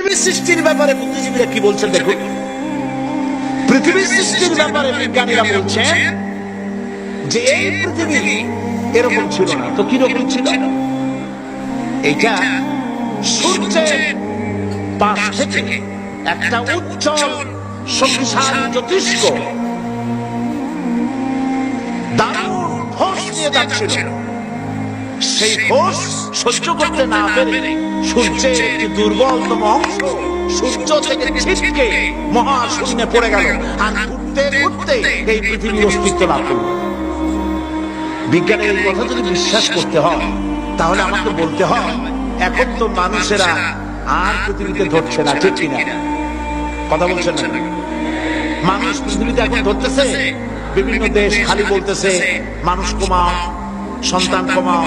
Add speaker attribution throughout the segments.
Speaker 1: পৃথিবী সৃষ্টির ব্যাপারে বুদ্ধিজীবীরা কি বলছেন দেখুন। পৃথিবী সৃষ্টির ব্যাপারে বিজ্ঞানীরা বলছেন যে এই পৃথিবী এরকম ছিল না, তো কিরকম ছিল? এইটা সূর্যের পাশ থেকে একটা উজ্জ্বল শক্তিশালী জ্যোতিষ্ক দারুণ ফোর্স নিয়ে যাচ্ছিল। সেই ফোর্স সহ্য করতে না পেরে সূর্যের একটি দুর্বলতম অংশ সূর্য থেকে ছিটকে মহাশূন্যে পড়ে গেল, আর ঘুরতে ঘুরতে এই পৃথিবীর অস্তিত্ব লাভ করল। বিজ্ঞানের এই কথা যদি বিশ্বাস করতে হয় তাহলে আমাকে বলতে হয় এখন তো মানুষেরা আর পৃথিবীতে ধরছে না, ঠিক কিনা? কথা বলছেন না? মানুষ পৃথিবীতে এখন ধরতেছে, বিভিন্ন দেশ খালি বলতেছে মানুষ কমাও, সন্তান কমাও,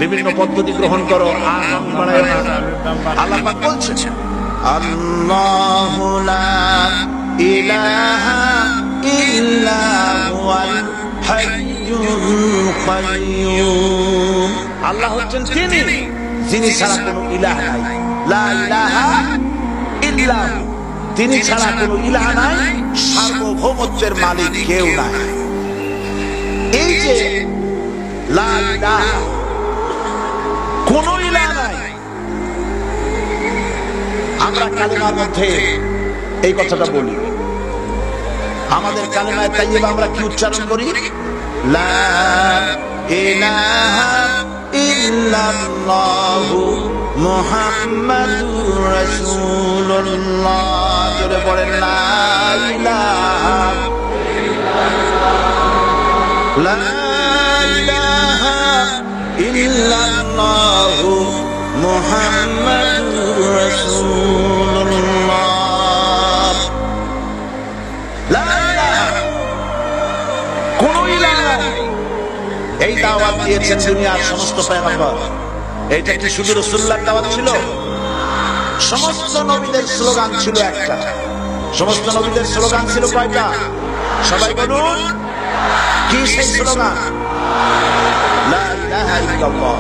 Speaker 1: বিভিন্ন পদ্ধতি গ্রহণ করো, আর মানুষ বাড়ায় না। আল্লাহ পাক বলছেন আল্লাহু লা ইলাহা ইল্লা হুয়াল হাইয়ুল কাইয়্যুম। আল্লাহ হচ্ছেন তিনি যিনি ছাড়া কোনো ইলাহ নাই, লা ইলাহা ইল্লা হু, তিনি ছাড়া কোনো ইলাহ নাই, সার্বভৌমত্বের মালিক কেউ নাই। এই যে লা ইলাহা, কোনো ইলাহ নাই, আমরা কালেমার মধ্যে এই কথাটা বলি। আমাদের কালেমায়ে তাইয়্যিবা আমরা কি উচ্চারণ করি? লা ইলাহা ইল্লাল্লাহু মুহাম্মাদুর রাসূলুল্লাহ। জোরে পড়েন লা ইলাহা ইল্লাল্লাহু মুহাম্মাদুর রাসূলুল্লাহ। লা ইলাহা, কোনো ইলাহ নাই। এই দাওয়াত দিয়েছেন দুনিয়ার সমস্ত পয়গম্বর। এটা কি শুধু রাসূলুল্লাহর দাওয়াত ছিল? সমস্ত নবীদের স্লোগান ছিল একটা। সমস্ত নবীদের স্লোগান ছিল কয়টা? সবাই বলুন, কি সেই স্লোগান? লা ইলাহা ইল্লাল্লাহ।